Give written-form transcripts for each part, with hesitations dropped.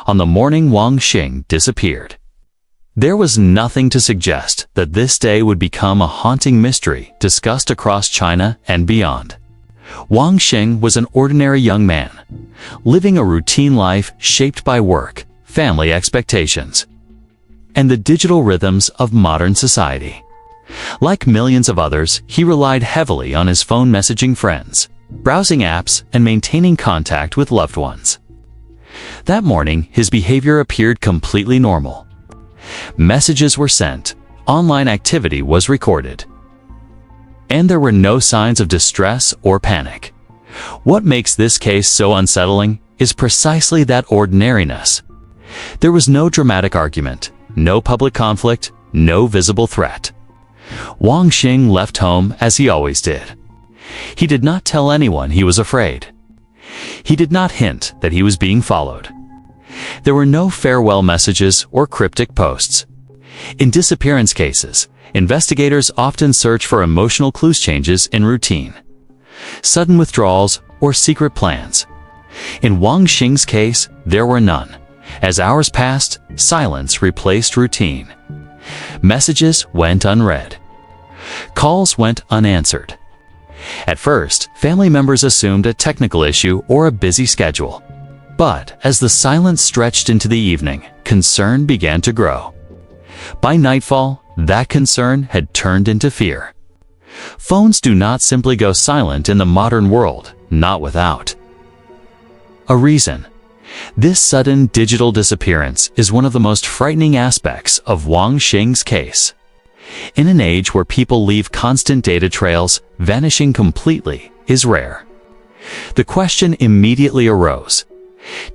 on the morning Wang Xing disappeared. There was nothing to suggest that this day would become a haunting mystery discussed across China and beyond. Wang Xing was an ordinary young man, living a routine life shaped by work, family expectations, and the digital rhythms of modern society. Like millions of others, he relied heavily on his phone messaging friends, browsing apps, and maintaining contact with loved ones. That morning, his behavior appeared completely normal. Messages were sent, online activity was recorded, and there were no signs of distress or panic. What makes this case so unsettling is precisely that ordinariness. There was no dramatic argument, no public conflict, no visible threat. Wang Xing left home as he always did. He did not tell anyone he was afraid. He did not hint that he was being followed. There were no farewell messages or cryptic posts. In disappearance cases, investigators often search for emotional clues, changes in routine, sudden withdrawals, or secret plans. In Wang Xing's case, there were none. As hours passed, silence replaced routine. Messages went unread. Calls went unanswered. At first, family members assumed a technical issue or a busy schedule. But as the silence stretched into the evening, concern began to grow. By nightfall, that concern had turned into fear. Phones do not simply go silent in the modern world, not without a reason. This sudden digital disappearance is one of the most frightening aspects of Wang Xing's case. In an age where people leave constant data trails, vanishing completely is rare. The question immediately arose: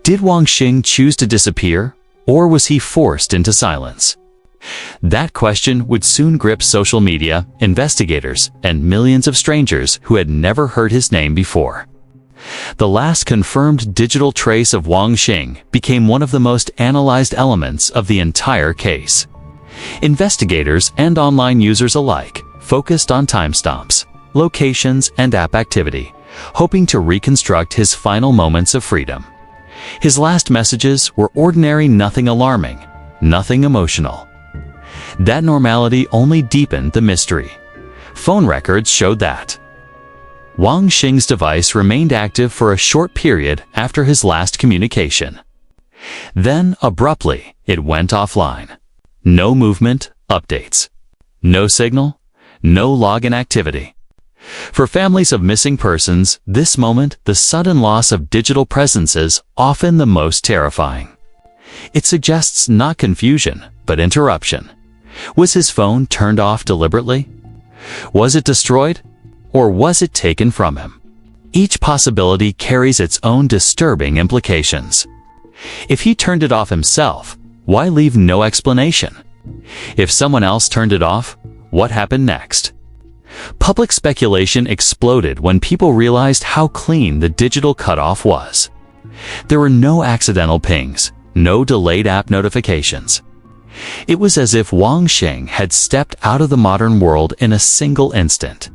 did Wang Xing choose to disappear, or was he forced into silence? That question would soon grip social media, investigators, and millions of strangers who had never heard his name before. The last confirmed digital trace of Wang Xing became one of the most analyzed elements of the entire case. Investigators and online users alike focused on timestamps, locations, and app activity, hoping to reconstruct his final moments of freedom. His last messages were ordinary, nothing alarming, nothing emotional. That normality only deepened the mystery. Phone records showed that Wang Xing's device remained active for a short period after his last communication. Then, abruptly, it went offline. No movement, updates. No signal, no login activity. For families of missing persons, this moment, the sudden loss of digital presence, is often the most terrifying. It suggests not confusion, but interruption. Was his phone turned off deliberately? Was it destroyed? Or was it taken from him? Each possibility carries its own disturbing implications. If he turned it off himself, why leave no explanation? If someone else turned it off, what happened next? Public speculation exploded when people realized how clean the digital cutoff was. There were no accidental pings, no delayed app notifications. It was as if Wang Xing had stepped out of the modern world in a single instant.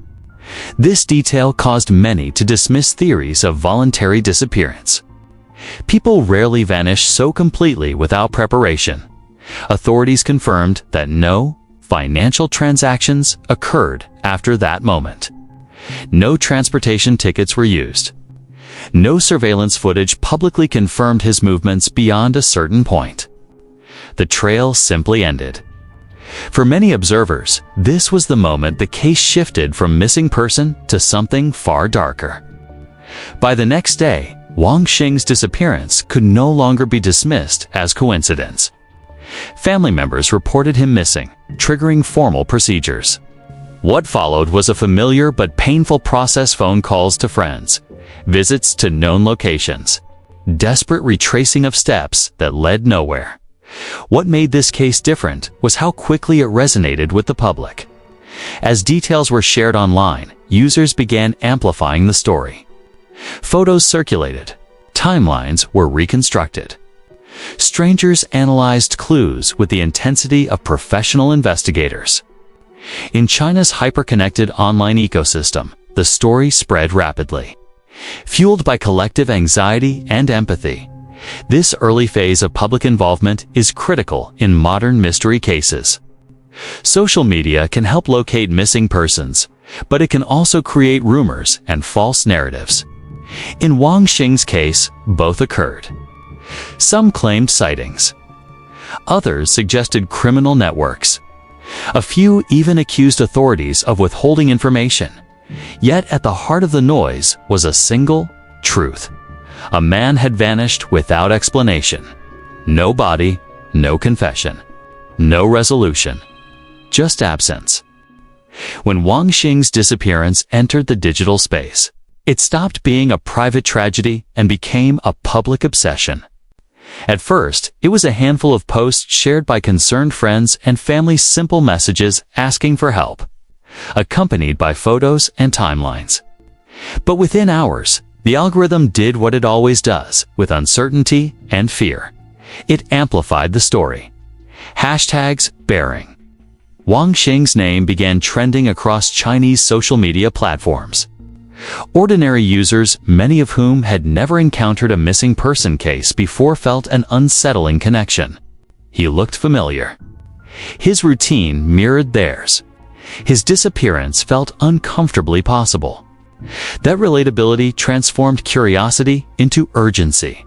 This detail caused many to dismiss theories of voluntary disappearance. People rarely vanish so completely without preparation. Authorities confirmed that no financial transactions occurred after that moment. No transportation tickets were used. No surveillance footage publicly confirmed his movements beyond a certain point. The trail simply ended. For many observers, this was the moment the case shifted from missing person to something far darker. By the next day, Wang Xing's disappearance could no longer be dismissed as coincidence. Family members reported him missing, triggering formal procedures. What followed was a familiar but painful process: phone calls to friends, visits to known locations, desperate retracing of steps that led nowhere. What made this case different was how quickly it resonated with the public. As details were shared online, users began amplifying the story. Photos circulated. Timelines were reconstructed. Strangers analyzed clues with the intensity of professional investigators. In China's hyper-connected online ecosystem, the story spread rapidly. Fueled by collective anxiety and empathy, This early phase of public involvement is critical in modern mystery cases. Social media can help locate missing persons, but it can also create rumors and false narratives. In Wang Xing's case, both occurred. Some claimed sightings. Others suggested criminal networks. A few even accused authorities of withholding information. Yet at the heart of the noise was a single truth. A man had vanished without explanation. No body, no confession, no resolution, just absence. When Wang Xing's disappearance entered the digital space, it stopped being a private tragedy and became a public obsession. At first, it was a handful of posts shared by concerned friends and family's simple messages asking for help, accompanied by photos and timelines. But within hours, the algorithm did what it always does with uncertainty and fear. It amplified the story. Hashtags bearing. Wang Xing's name began trending across Chinese social media platforms. Ordinary users, many of whom had never encountered a missing person case before, felt an unsettling connection. He looked familiar. His routine mirrored theirs. His disappearance felt uncomfortably possible. That relatability transformed curiosity into urgency.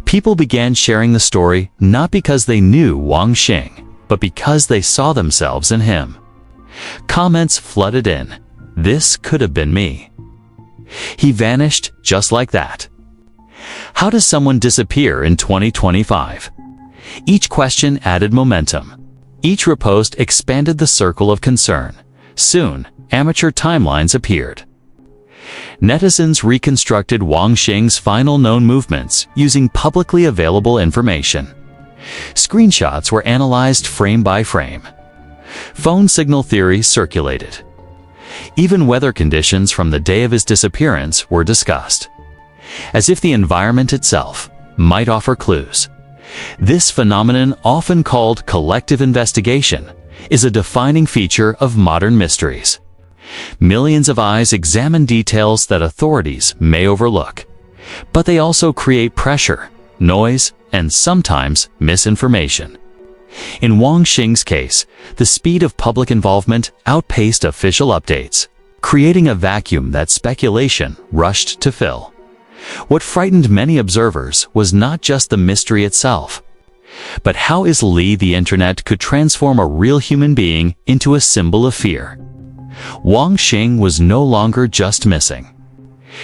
People began sharing the story not because they knew Wang Xing, but because they saw themselves in him. Comments flooded in. This could have been me. He vanished just like that. How does someone disappear in 2025? Each question added momentum. Each repost expanded the circle of concern. Soon, amateur timelines appeared. Netizens reconstructed Wang Xing's final known movements using publicly available information. Screenshots were analyzed frame by frame. Phone signal theories circulated. Even weather conditions from the day of his disappearance were discussed, as if the environment itself might offer clues. This phenomenon, often called collective investigation, is a defining feature of modern mysteries. Millions of eyes examine details that authorities may overlook, but they also create pressure, noise, and sometimes misinformation. In Wang Xing's case, the speed of public involvement outpaced official updates, creating a vacuum that speculation rushed to fill. What frightened many observers was not just the mystery itself, but how easily the internet could transform a real human being into a symbol of fear. Wang Xing was no longer just missing.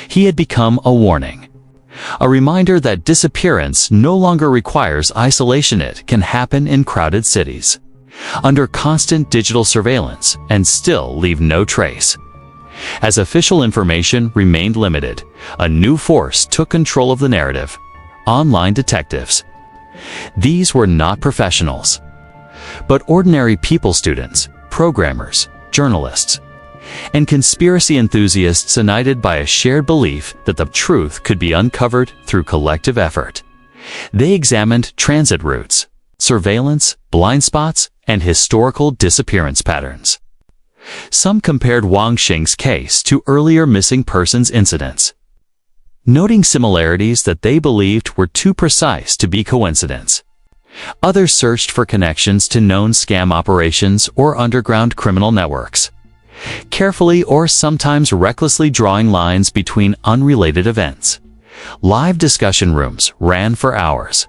He had become a warning. A reminder that disappearance no longer requires isolation. It can happen in crowded cities, under constant digital surveillance, and still leave no trace. As official information remained limited, a new force took control of the narrative: online detectives. These were not professionals, but ordinary people, students, programmers, journalists, and conspiracy enthusiasts united by a shared belief that the truth could be uncovered through collective effort. They examined transit routes, surveillance, blind spots, and historical disappearance patterns. Some compared Wang Xing's case to earlier missing persons incidents, noting similarities that they believed were too precise to be coincidence. Others searched for connections to known scam operations or underground criminal networks, carefully or sometimes recklessly drawing lines between unrelated events. Live discussion rooms ran for hours.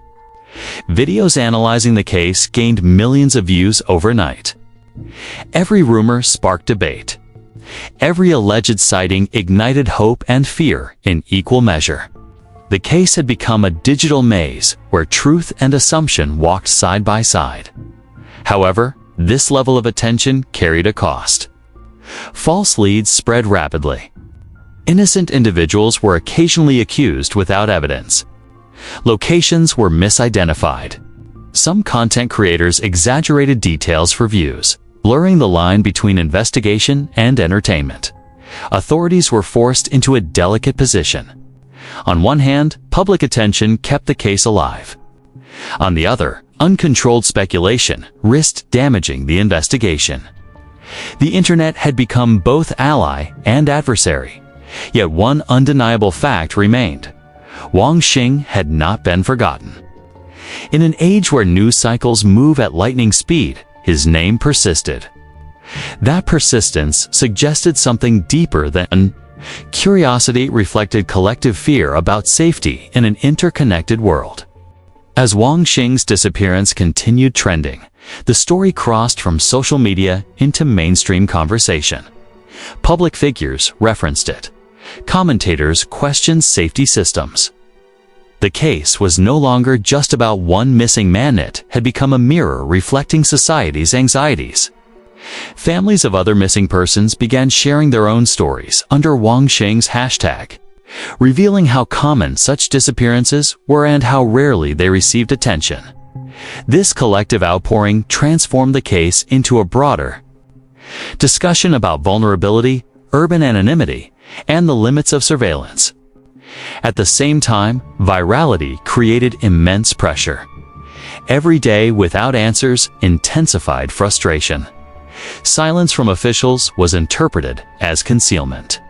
Videos analyzing the case gained millions of views overnight. Every rumor sparked debate. Every alleged sighting ignited hope and fear in equal measure. The case had become a digital maze where truth and assumption walked side by side. However, this level of attention carried a cost. False leads spread rapidly. Innocent individuals were occasionally accused without evidence. Locations were misidentified. Some content creators exaggerated details for views, blurring the line between investigation and entertainment. Authorities were forced into a delicate position. On one hand, public attention kept the case alive. On the other, uncontrolled speculation risked damaging the investigation. The internet had become both ally and adversary. Yet one undeniable fact remained: Wang Xing had not been forgotten. In an age where news cycles move at lightning speed, his name persisted. That persistence suggested something deeper than curiosity. Reflected collective fear about safety in an interconnected world. As Wang Xing's disappearance continued trending, the story crossed from social media into mainstream conversation. Public figures referenced it. Commentators questioned safety systems. The case was no longer just about one missing man. It had become a mirror reflecting society's anxieties. Families of other missing persons began sharing their own stories under Wang Xing's hashtag, revealing how common such disappearances were and how rarely they received attention. This collective outpouring transformed the case into a broader discussion about vulnerability, urban anonymity, and the limits of surveillance. At the same time, virality created immense pressure. Every day without answers intensified frustration. Silence from officials was interpreted as concealment.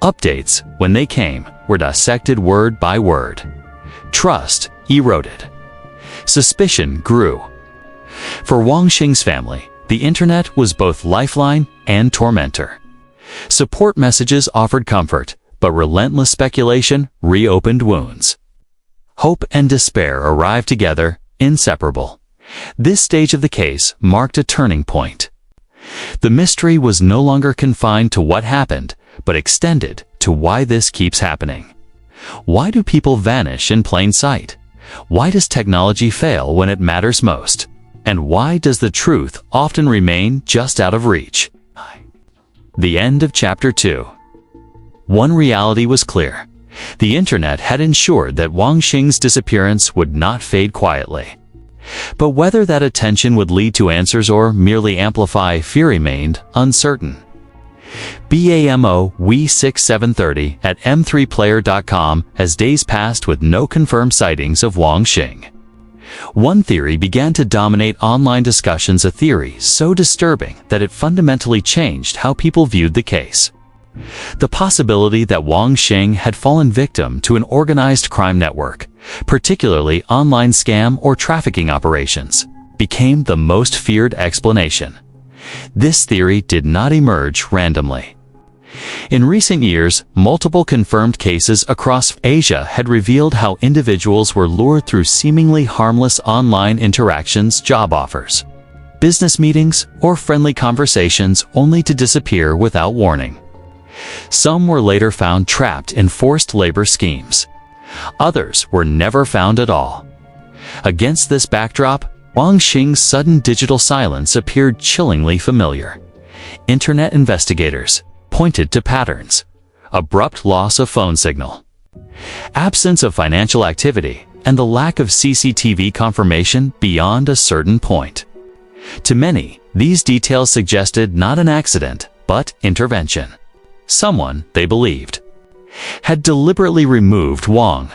Updates, when they came, were dissected word by word. Trust eroded. Suspicion grew. For Wang Xing's family, the internet was both lifeline and tormentor. Support messages offered comfort, but relentless speculation reopened wounds. Hope and despair arrived together, inseparable. This stage of the case marked a turning point. The mystery was no longer confined to what happened, but extended to why this keeps happening. Why do people vanish in plain sight? Why does technology fail when it matters most? And why does the truth often remain just out of reach? The end of Chapter 2. One reality was clear. The internet had ensured that Wang Xing's disappearance would not fade quietly. But whether that attention would lead to answers or merely amplify fear remained uncertain. BAMO WE6730 at m3player.com as days passed with no confirmed sightings of Wang Xing. One theory began to dominate online discussions, a theory so disturbing that it fundamentally changed how people viewed the case. The possibility that Wang Xing had fallen victim to an organized crime network, particularly online scam or trafficking operations, became the most feared explanation. This theory did not emerge randomly. In recent years, multiple confirmed cases across Asia had revealed how individuals were lured through seemingly harmless online interactions, job offers, business meetings, or friendly conversations only to disappear without warning. Some were later found trapped in forced labor schemes. Others were never found at all. Against this backdrop, Wang Xing's sudden digital silence appeared chillingly familiar. Internet investigators pointed to patterns: abrupt loss of phone signal, absence of financial activity, and the lack of CCTV confirmation beyond a certain point. To many, these details suggested not an accident, but intervention. Someone, they believed, had deliberately removed Wang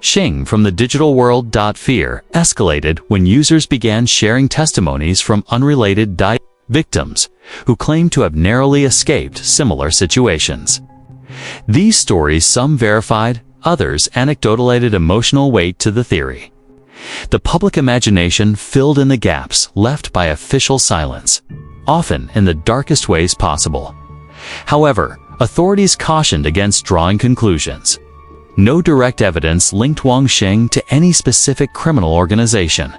Xing from the digital world. Fear escalated when users began sharing testimonies from unrelated victims who claimed to have narrowly escaped similar situations. These stories, some verified, others anecdotal, added emotional weight to the theory. The public imagination filled in the gaps left by official silence, often in the darkest ways possible. However, authorities cautioned against drawing conclusions. No direct evidence linked Wang Xing to any specific criminal organization.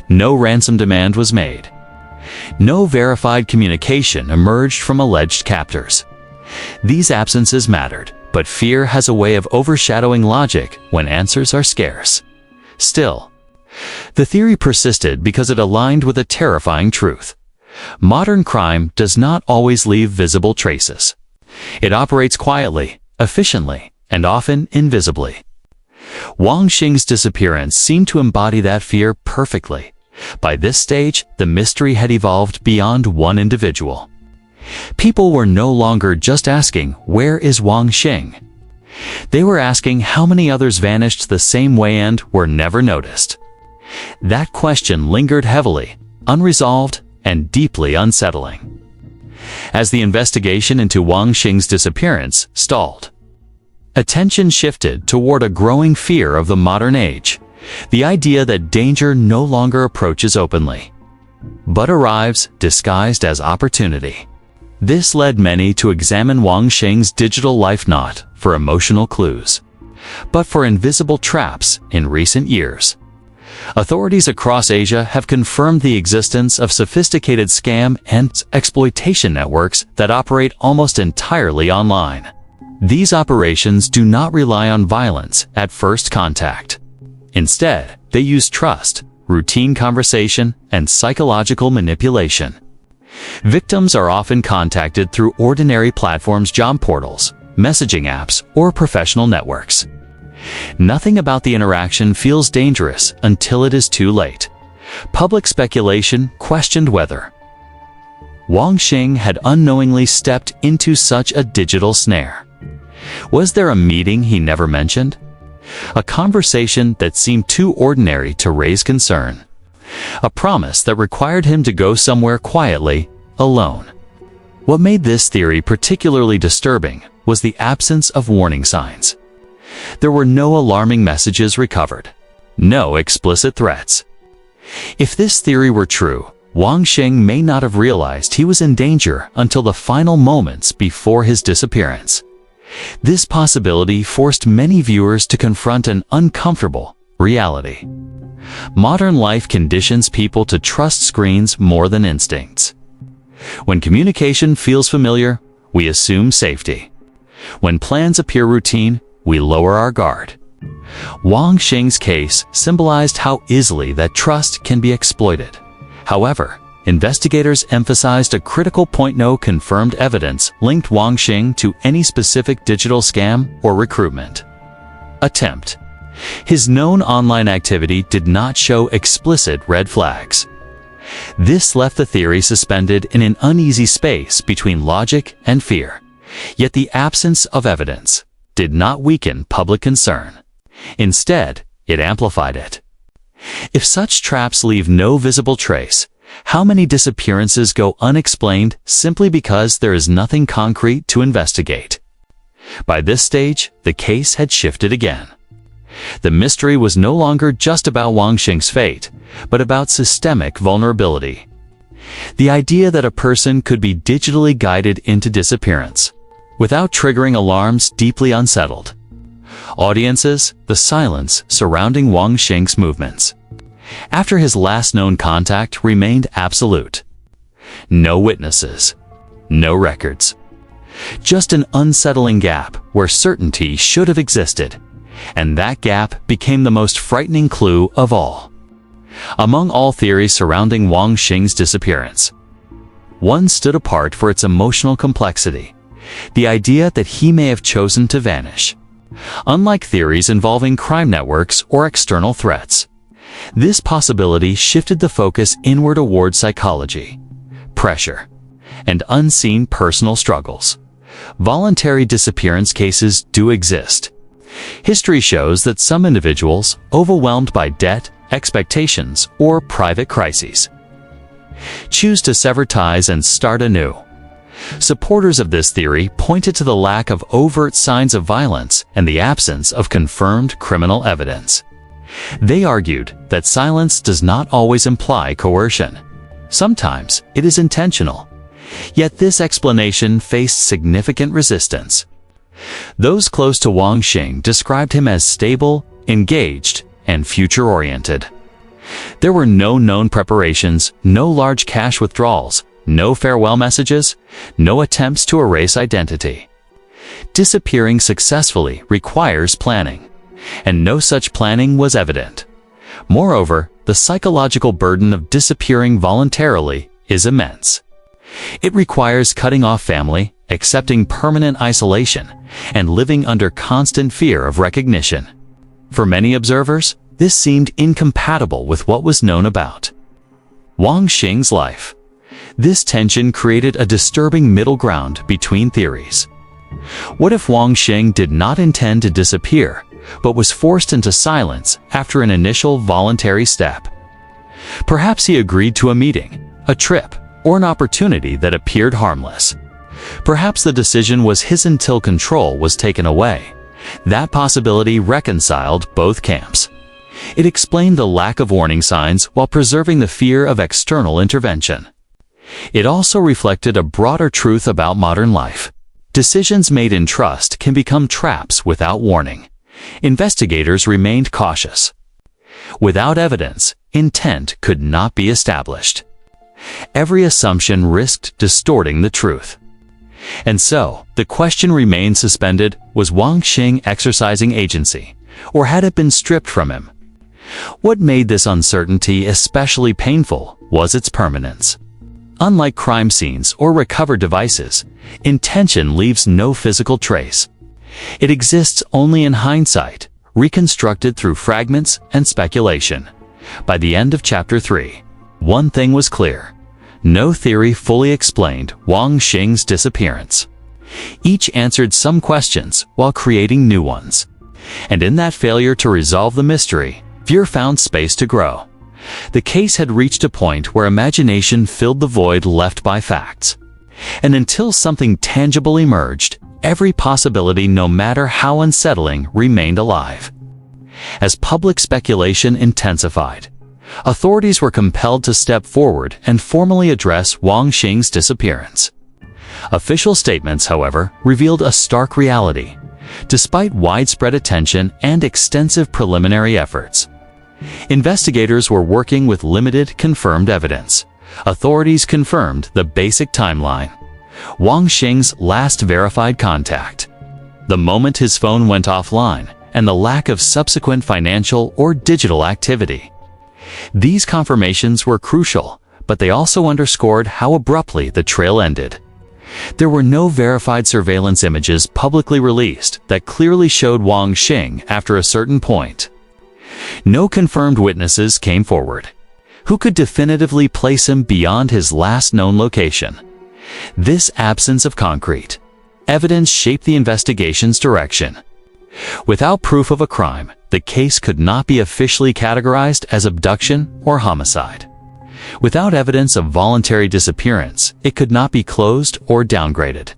No ransom demand was made. No verified communication emerged from alleged captors. These absences mattered, but fear has a way of overshadowing logic when answers are scarce. Still, the theory persisted because it aligned with a terrifying truth. Modern crime does not always leave visible traces. It operates quietly, efficiently, and often invisibly. Wang Xing's disappearance seemed to embody that fear perfectly. By this stage, the mystery had evolved beyond one individual. People were no longer just asking, "Where is Wang Xing?" They were asking how many others vanished the same way and were never noticed. That question lingered heavily, unresolved, and deeply unsettling. As the investigation into Wang Xing's disappearance stalled, Attention shifted toward a growing fear of the modern age, the idea that danger no longer approaches openly, but arrives disguised as opportunity. This led many to examine Wang Xing's digital life not for emotional clues, but for invisible traps in recent years. Authorities across Asia have confirmed the existence of sophisticated scam and exploitation networks that operate almost entirely online. These operations do not rely on violence at first contact. Instead, they use trust, routine conversation, and psychological manipulation. Victims are often contacted through ordinary platforms, job portals, messaging apps, or professional networks. Nothing about the interaction feels dangerous until it is too late. Public speculation questioned whether Wang Xing had unknowingly stepped into such a digital snare. Was there a meeting he never mentioned? A conversation that seemed too ordinary to raise concern? A promise that required him to go somewhere quietly, alone? What made this theory particularly disturbing was the absence of warning signs. There were no alarming messages recovered, no explicit threats. If this theory were true, Wang Xing may not have realized he was in danger until the final moments before his disappearance. This possibility forced many viewers to confront an uncomfortable reality. Modern life conditions people to trust screens more than instincts. When communication feels familiar, we assume safety. When plans appear routine, we lower our guard. Wang Xing's case symbolized how easily that trust can be exploited. However, investigators emphasized a critical point: no confirmed evidence linked Wang Xing to any specific digital scam or recruitment attempt. His known online activity did not show explicit red flags. This left the theory suspended in an uneasy space between logic and fear. Yet the absence of evidence did not weaken public concern. Instead, it amplified it. If such traps leave no visible trace, how many disappearances go unexplained simply because there is nothing concrete to investigate? By this stage, the case had shifted again. The mystery was no longer just about Wang Xing's fate, but about systemic vulnerability. The idea that a person could be digitally guided into disappearance without triggering alarms deeply unsettled audiences the silence surrounding Wang Xing's movements. After his last known contact remained absolute. No witnesses, no records. Just an unsettling gap where certainty should have existed, and that gap became the most frightening clue of all. Among all theories surrounding Wang Xing's disappearance, one stood apart for its emotional complexity: the idea that he may have chosen to vanish. Unlike theories involving crime networks or external threats, this possibility shifted the focus inward toward psychology, pressure, and unseen personal struggles. Voluntary disappearance cases do exist. History shows that some individuals, overwhelmed by debt, expectations, or private crises, choose to sever ties and start anew. Supporters of this theory pointed to the lack of overt signs of violence and the absence of confirmed criminal evidence. They argued that silence does not always imply coercion. Sometimes it is intentional. Yet this explanation faced significant resistance. Those close to Wang Xing described him as stable, engaged, and future-oriented. There were no known preparations, no large cash withdrawals, no farewell messages, no attempts to erase identity. Disappearing successfully requires planning, and no such planning was evident. Moreover, the psychological burden of disappearing voluntarily is immense. It requires cutting off family, accepting permanent isolation, and living under constant fear of recognition. For many observers, this seemed incompatible with what was known about Wang Xing's life. This tension created a disturbing middle ground between theories. What if Wang Xing did not intend to disappear, but was forced into silence after an initial voluntary step? Perhaps he agreed to a meeting, a trip, or an opportunity that appeared harmless. Perhaps the decision was his until control was taken away, That possibility reconciled both camps. It explained the lack of warning signs while preserving the fear of external intervention. It also reflected a broader truth about modern life. Decisions made in trust can become traps without warning. Investigators remained cautious. Without evidence, intent could not be established. Every assumption risked distorting the truth. And so, the question remained suspended: was Wang Xing exercising agency, or had it been stripped from him? What made this uncertainty especially painful was its permanence. Unlike crime scenes or recovered devices, intention leaves no physical trace. It exists only in hindsight, reconstructed through fragments and speculation. By the end of Chapter 3, one thing was clear. No theory fully explained Wang Xing's disappearance. Each answered some questions while creating new ones. And in that failure to resolve the mystery, fear found space to grow. The case had reached a point where imagination filled the void left by facts. And until something tangible emerged, every possibility, no matter how unsettling, remained alive. As public speculation intensified, authorities were compelled to step forward and formally address Wang Xing's disappearance. Official statements, however, revealed a stark reality. Despite widespread attention and extensive preliminary efforts, investigators were working with limited confirmed evidence. Authorities confirmed the basic timeline: Wang Xing's last verified contact, the moment his phone went offline, and the lack of subsequent financial or digital activity. These confirmations were crucial, but they also underscored how abruptly the trail ended. There were no verified surveillance images publicly released that clearly showed Wang Xing after a certain point. No confirmed witnesses came forward who could definitively place him beyond his last known location. This absence of concrete evidence shaped the investigation's direction. Without proof of a crime, the case could not be officially categorized as abduction or homicide. Without evidence of voluntary disappearance, it could not be closed or downgraded.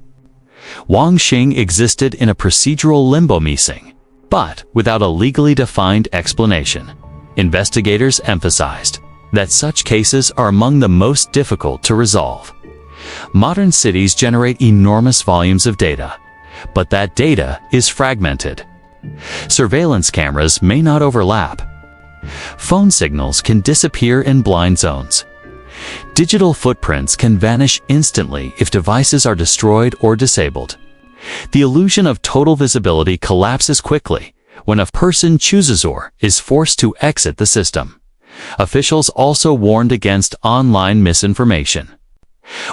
Wang Xing existed in a procedural limbo, missing, but without a legally defined explanation. Investigators emphasized that such cases are among the most difficult to resolve. Modern cities generate enormous volumes of data, but that data is fragmented. Surveillance cameras may not overlap. Phone signals can disappear in blind zones. Digital footprints can vanish instantly if devices are destroyed or disabled. The illusion of total visibility collapses quickly when a person chooses or is forced to exit the system. Officials also warned against online misinformation.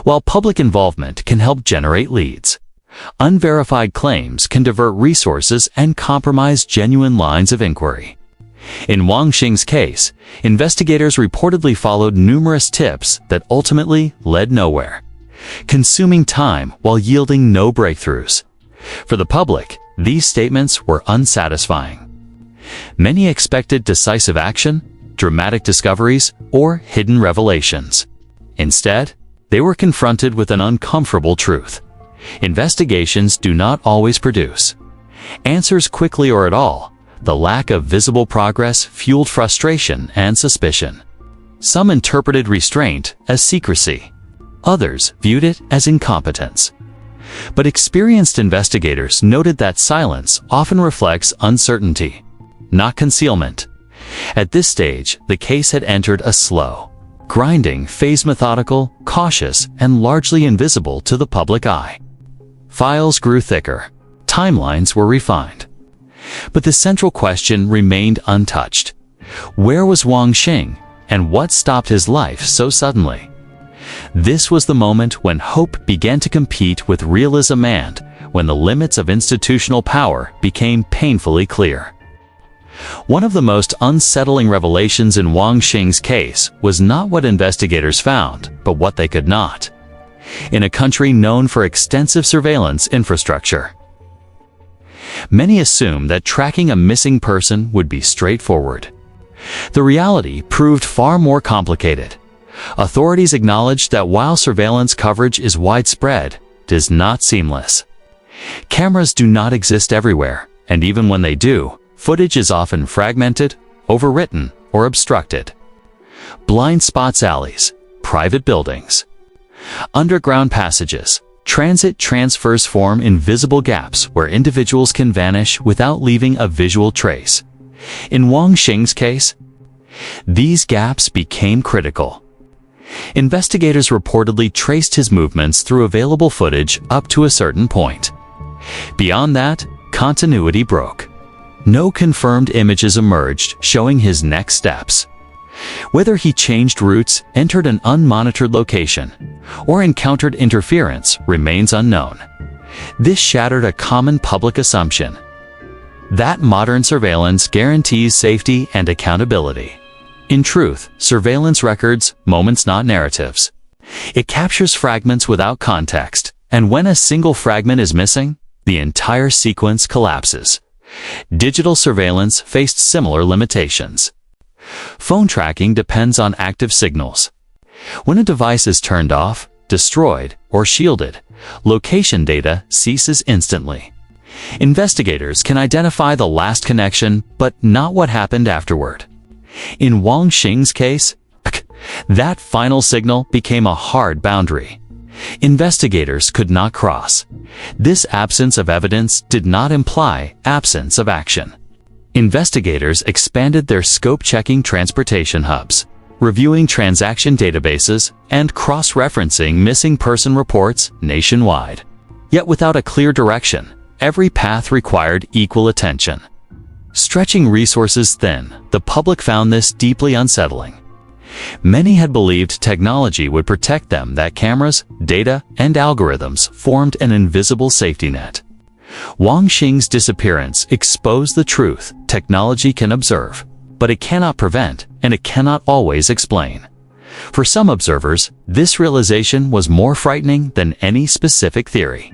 While public involvement can help generate leads, unverified claims can divert resources and compromise genuine lines of inquiry. In Wang Xing's case, investigators reportedly followed numerous tips that ultimately led nowhere, consuming time while yielding no breakthroughs. For the public, these statements were unsatisfying. Many expected decisive action, dramatic discoveries, or hidden revelations. Instead, they were confronted with an uncomfortable truth. Investigations do not always produce answers quickly or at all. The lack of visible progress fueled frustration and suspicion. Some interpreted restraint as secrecy. Others viewed it as incompetence. But experienced investigators noted that silence often reflects uncertainty, not concealment. At this stage, the case had entered a slow, grinding phase, methodical, cautious, and largely invisible to the public eye. Files grew thicker. Timelines were refined. But the central question remained untouched. Where was Wang Xing, and what stopped his life so suddenly? This was the moment when hope began to compete with realism and when the limits of institutional power became painfully clear. One of the most unsettling revelations in Wang Xing's case was not what investigators found, but what they could not. In a country known for extensive surveillance infrastructure, many assumed that tracking a missing person would be straightforward. The reality proved far more complicated. Authorities acknowledged that while surveillance coverage is widespread, it is not seamless. Cameras do not exist everywhere, And even when they do, footage is often fragmented, overwritten, or obstructed. Blind spots alleys, private buildings, underground passages, transit transfers form invisible gaps where individuals can vanish without leaving a visual trace. In Wang Xing's case, these gaps became critical. Investigators reportedly traced his movements through available footage up to a certain point. Beyond that, continuity broke. No confirmed images emerged showing his next steps. Whether he changed routes, entered an unmonitored location, or encountered interference remains unknown. This shattered a common public assumption that modern surveillance guarantees safety and accountability. In truth, surveillance records moments, not narratives. It captures fragments without context, and when a single fragment is missing, the entire sequence collapses. Digital surveillance faced similar limitations. Phone tracking depends on active signals. When a device is turned off, destroyed, or shielded, location data ceases instantly. Investigators can identify the last connection, but not what happened afterward. In Wang Xing's case, that final signal became a hard boundary. Investigators could not cross. This absence of evidence did not imply absence of action. Investigators expanded their scope, checking transportation hubs, reviewing transaction databases, and cross-referencing missing person reports nationwide. Yet without a clear direction, every path required equal attention. Stretching resources thin, the public found this deeply unsettling. Many had believed technology would protect them, that cameras, data, and algorithms formed an invisible safety net. Wang Xing's disappearance exposed the truth: technology can observe, but it cannot prevent, and it cannot always explain. For some observers, this realization was more frightening than any specific theory.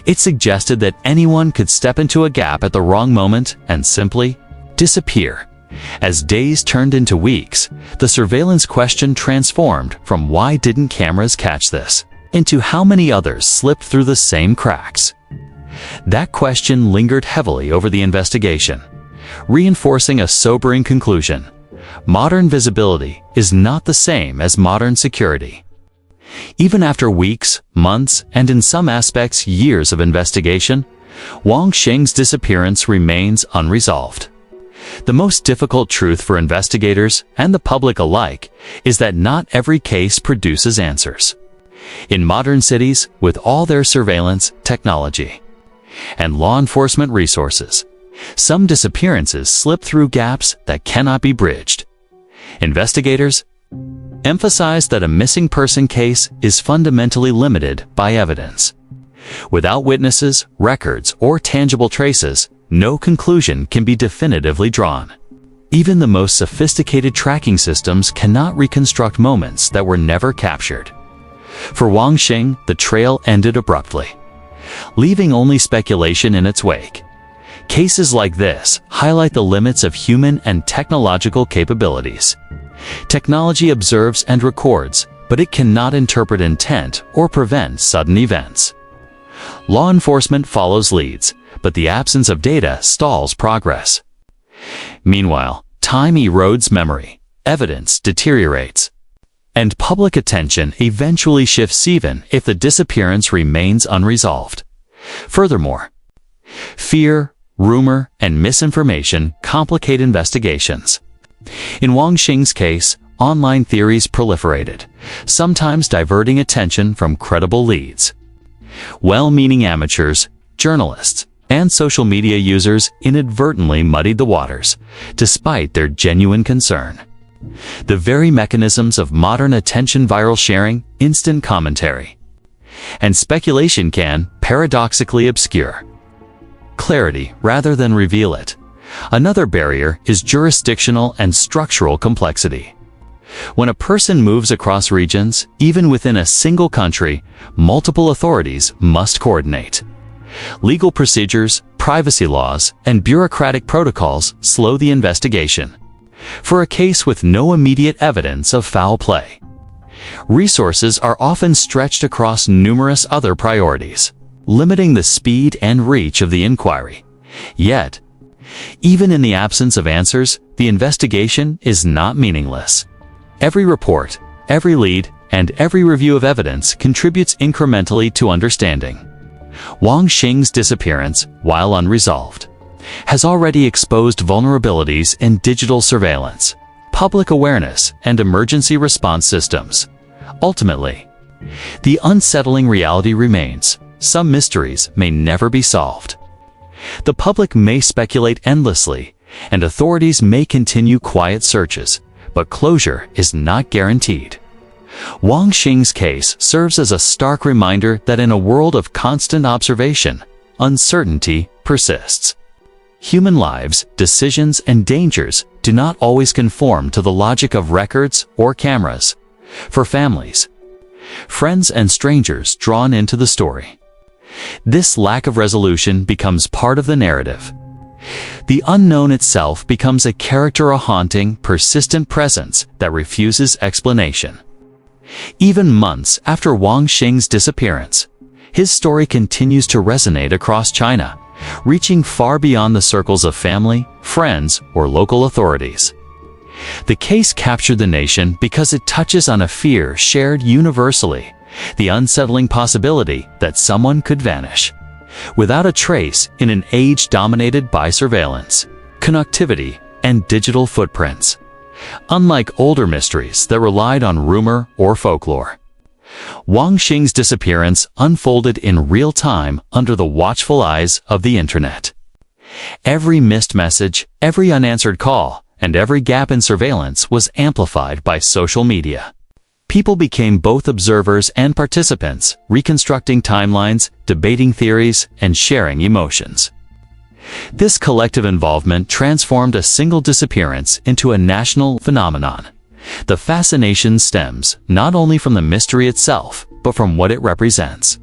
It suggested that anyone could step into a gap at the wrong moment and simply disappear. As days turned into weeks, the surveillance question transformed from "why didn't cameras catch this?" into "how many others slipped through the same cracks?" That question lingered heavily over the investigation, reinforcing a sobering conclusion: modern visibility is not the same as modern security. Even after weeks, months, and in some aspects years of investigation, Wang Xing's disappearance remains unresolved. The most difficult truth for investigators and the public alike is that not every case produces answers. In modern cities, with all their surveillance, technology, and law enforcement resources, some disappearances slip through gaps that cannot be bridged. Investigators emphasize that a missing person case is fundamentally limited by evidence. Without witnesses, records, or tangible traces, no conclusion can be definitively drawn. Even the most sophisticated tracking systems cannot reconstruct moments that were never captured. For Wang Xing, the trail ended abruptly, leaving only speculation in its wake. Cases like this highlight the limits of human and technological capabilities. Technology observes and records, but it cannot interpret intent or prevent sudden events. Law enforcement follows leads, but the absence of data stalls progress. Meanwhile, time erodes memory, evidence deteriorates, and public attention eventually shifts even if the disappearance remains unresolved. Furthermore, fear, rumor, and misinformation complicate investigations. In Wang Xing's case, online theories proliferated, sometimes diverting attention from credible leads. Well-meaning amateurs, journalists, and social media users inadvertently muddied the waters, despite their genuine concern. The very mechanisms of modern attention, viral sharing, instant commentary, and speculation can, paradoxically, obscure clarity rather than reveal it. Another barrier is jurisdictional and structural complexity. When a person moves across regions, even within a single country, multiple authorities must coordinate. Legal procedures, privacy laws, and bureaucratic protocols slow the investigation. For a case with no immediate evidence of foul play, resources are often stretched across numerous other priorities, limiting the speed and reach of the inquiry. Yet, even in the absence of answers, the investigation is not meaningless. Every report, every lead, and every review of evidence contributes incrementally to understanding. Wang Xing's disappearance, while unresolved, has already exposed vulnerabilities in digital surveillance, public awareness, and emergency response systems. Ultimately, the unsettling reality remains: some mysteries may never be solved. The public may speculate endlessly, and authorities may continue quiet searches, but closure is not guaranteed. Wang Xing's case serves as a stark reminder that in a world of constant observation, uncertainty persists. Human lives, decisions, and dangers do not always conform to the logic of records or cameras. For families, friends, and strangers drawn into the story, this lack of resolution becomes part of the narrative. The unknown itself becomes a character, a haunting, persistent presence that refuses explanation. Even months after Wang Xing's disappearance, his story continues to resonate across China, reaching far beyond the circles of family, friends, or local authorities. The case captured the nation because it touches on a fear shared universally: the unsettling possibility that someone could vanish without a trace in an age dominated by surveillance, connectivity, and digital footprints. Unlike older mysteries that relied on rumor or folklore, Wang Xing's disappearance unfolded in real time under the watchful eyes of the internet. Every missed message, every unanswered call, and every gap in surveillance was amplified by social media. People became both observers and participants, reconstructing timelines, debating theories, and sharing emotions. This collective involvement transformed a single disappearance into a national phenomenon. The fascination stems not only from the mystery itself, but from what it represents.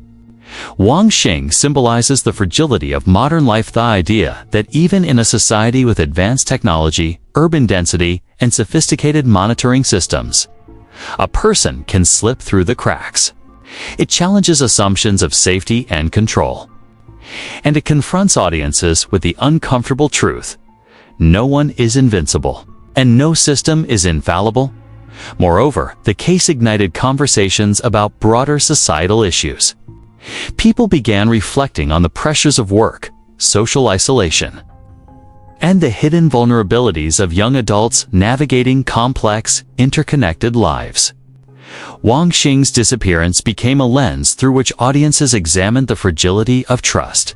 Wang Xing symbolizes the fragility of modern life, the idea that even in a society with advanced technology, urban density, and sophisticated monitoring systems, a person can slip through the cracks. It challenges assumptions of safety and control. And it confronts audiences with the uncomfortable truth: no one is invincible, and no system is infallible. Moreover, the case ignited conversations about broader societal issues. People began reflecting on the pressures of work, social isolation, and the hidden vulnerabilities of young adults navigating complex, interconnected lives. Wang Xing's disappearance became a lens through which audiences examined the fragility of trust,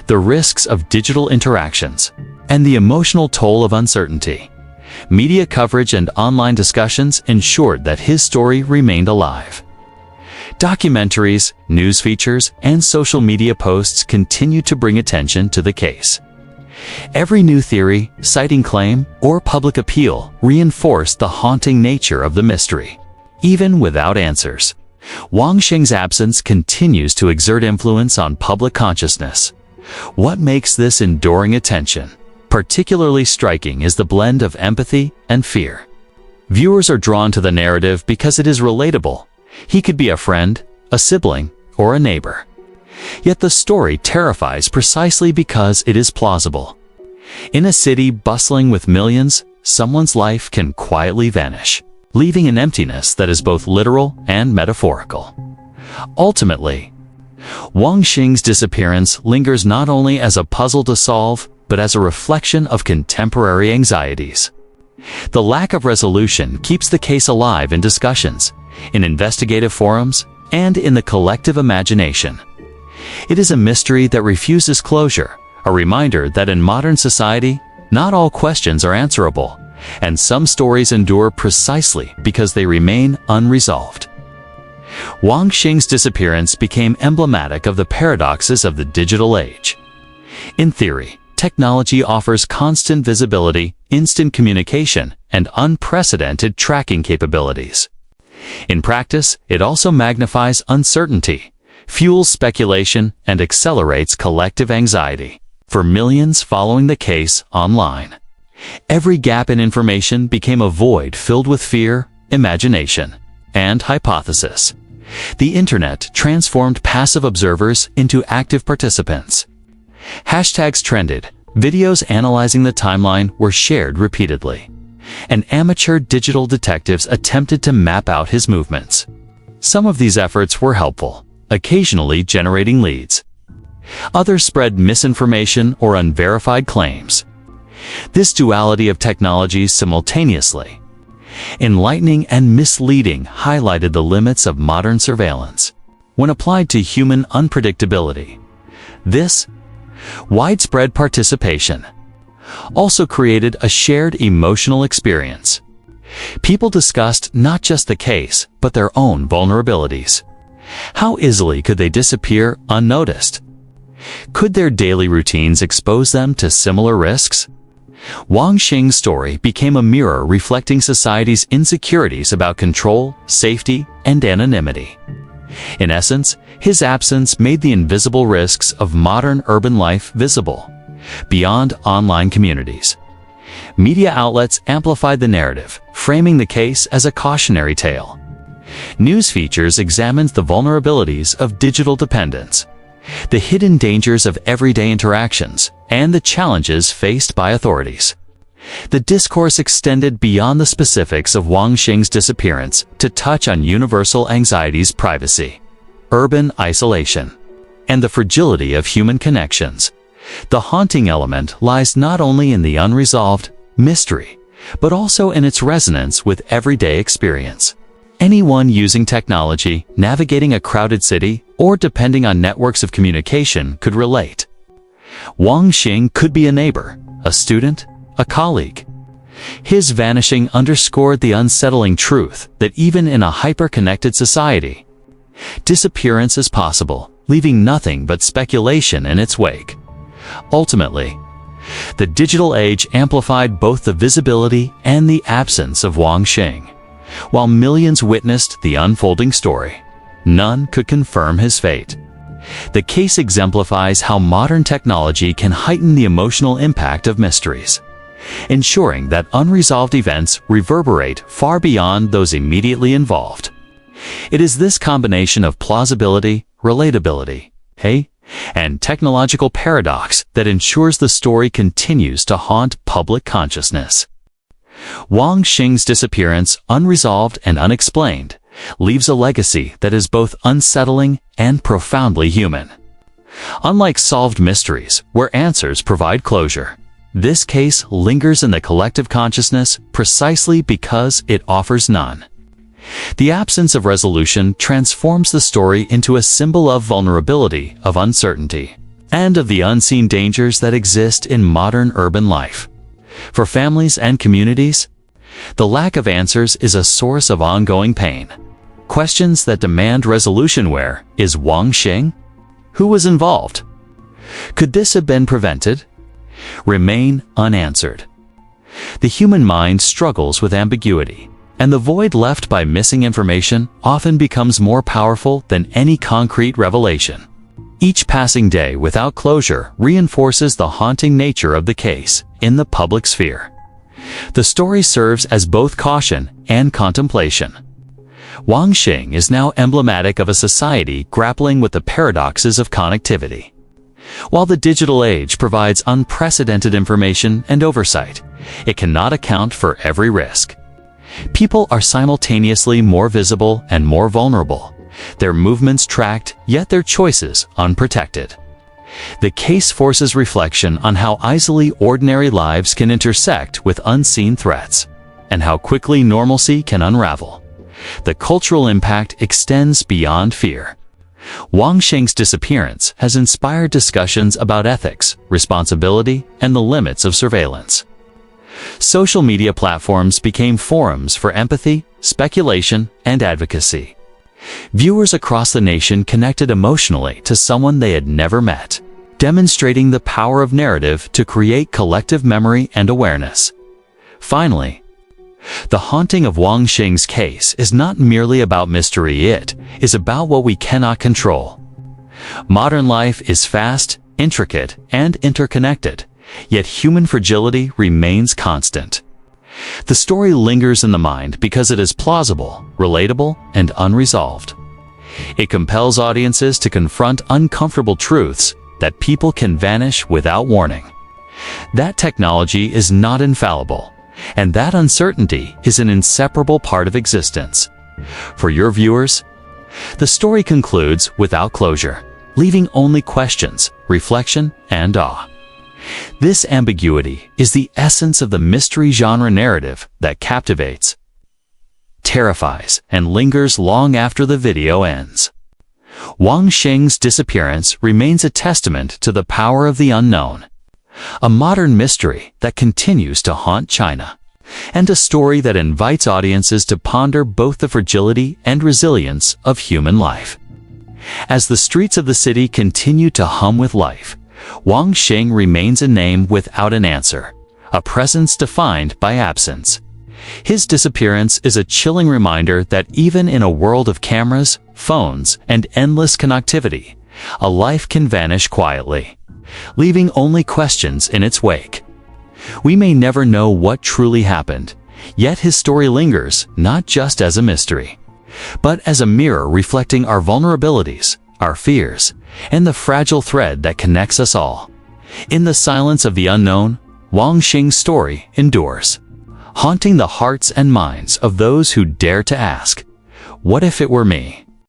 the risks of digital interactions, and the emotional toll of uncertainty. Media coverage and online discussions ensured that his story remained alive. Documentaries, news features, and social media posts continued to bring attention to the case. Every new theory, citing claim, or public appeal reinforced the haunting nature of the mystery. Even without answers, Wang Xing's absence continues to exert influence on public consciousness. What makes this enduring attention particularly striking is the blend of empathy and fear. Viewers are drawn to the narrative because it is relatable. He could be a friend, a sibling, or a neighbor. Yet the story terrifies precisely because it is plausible. In a city bustling with millions, someone's life can quietly vanish, leaving an emptiness that is both literal and metaphorical. Ultimately, Wang Xing's disappearance lingers not only as a puzzle to solve, but as a reflection of contemporary anxieties. The lack of resolution keeps the case alive in discussions, in investigative forums, and in the collective imagination. It is a mystery that refuses closure, a reminder that in modern society, not all questions are answerable, and some stories endure precisely because they remain unresolved. Wang Xing's disappearance became emblematic of the paradoxes of the digital age. In theory, technology offers constant visibility, instant communication, and unprecedented tracking capabilities. In practice, it also magnifies uncertainty, fuels speculation, and accelerates collective anxiety for millions following the case online. Every gap in information became a void filled with fear, imagination, and hypothesis. The internet transformed passive observers into active participants. Hashtags trended, videos analyzing the timeline were shared repeatedly, and amateur digital detectives attempted to map out his movements. Some of these efforts were helpful, occasionally generating leads. Others spread misinformation or unverified claims. This duality of technologies simultaneously, enlightening and misleading, highlighted the limits of modern surveillance when applied to human unpredictability. This widespread participation also created a shared emotional experience. People discussed not just the case, but their own vulnerabilities. How easily could they disappear unnoticed? Could their daily routines expose them to similar risks? Wang Xing's story became a mirror reflecting society's insecurities about control, safety, and anonymity. In essence, his absence made the invisible risks of modern urban life visible, beyond online communities. Media outlets amplified the narrative, framing the case as a cautionary tale. News features examined the vulnerabilities of digital dependence, the hidden dangers of everyday interactions, and the challenges faced by authorities. The discourse extended beyond the specifics of Wang Xing's disappearance to touch on universal anxieties: privacy, urban isolation, and the fragility of human connections. The haunting element lies not only in the unresolved mystery, but also in its resonance with everyday experience. Anyone using technology, navigating a crowded city, or depending on networks of communication could relate. Wang Xing could be a neighbor, a student, a colleague. His vanishing underscored the unsettling truth that even in a hyper-connected society, disappearance is possible, leaving nothing but speculation in its wake. Ultimately, the digital age amplified both the visibility and the absence of Wang Xing. While millions witnessed the unfolding story, none could confirm his fate. The case exemplifies how modern technology can heighten the emotional impact of mysteries, ensuring that unresolved events reverberate far beyond those immediately involved. It is this combination of plausibility, relatability, and technological paradox that ensures the story continues to haunt public consciousness. Wang Xing's disappearance, unresolved and unexplained, leaves a legacy that is both unsettling and profoundly human. Unlike solved mysteries, where answers provide closure, this case lingers in the collective consciousness precisely because it offers none. The absence of resolution transforms the story into a symbol of vulnerability, of uncertainty, and of the unseen dangers that exist in modern urban life. For families and communities, the lack of answers is a source of ongoing pain. Questions that demand resolution: where is Wang Xing? Who was involved? Could this have been prevented? Remain unanswered. The human mind struggles with ambiguity, and the void left by missing information often becomes more powerful than any concrete revelation. Each passing day without closure reinforces the haunting nature of the case in the public sphere. The story serves as both caution and contemplation. Wang Xing is now emblematic of a society grappling with the paradoxes of connectivity. While the digital age provides unprecedented information and oversight, it cannot account for every risk. People are simultaneously more visible and more vulnerable, their movements tracked, yet their choices unprotected. The case forces reflection on how easily ordinary lives can intersect with unseen threats, and how quickly normalcy can unravel. The cultural impact extends beyond fear. Wang Xing's disappearance has inspired discussions about ethics, responsibility, and the limits of surveillance. Social media platforms became forums for empathy, speculation, and advocacy. Viewers across the nation connected emotionally to someone they had never met, demonstrating the power of narrative to create collective memory and awareness. Finally, the haunting of Wang Xing's case is not merely about mystery, it is about what we cannot control. Modern life is fast, intricate, and interconnected, yet human fragility remains constant. The story lingers in the mind because it is plausible, relatable, and unresolved. It compels audiences to confront uncomfortable truths, that people can vanish without warning. That technology is not infallible, and that uncertainty is an inseparable part of existence. For your viewers, the story concludes without closure, leaving only questions, reflection, and awe. This ambiguity is the essence of the mystery genre narrative that captivates, terrifies, and lingers long after the video ends. Wang Xing's disappearance remains a testament to the power of the unknown, a modern mystery that continues to haunt China, and a story that invites audiences to ponder both the fragility and resilience of human life. As the streets of the city continue to hum with life, Wang Xing remains a name without an answer, a presence defined by absence. His disappearance is a chilling reminder that even in a world of cameras, phones, and endless connectivity, a life can vanish quietly, leaving only questions in its wake. We may never know what truly happened, yet his story lingers not just as a mystery, but as a mirror reflecting our vulnerabilities, our fears, and the fragile thread that connects us all. In the silence of the unknown, Wang Xing's story endures, haunting the hearts and minds of those who dare to ask, "What if it were me?"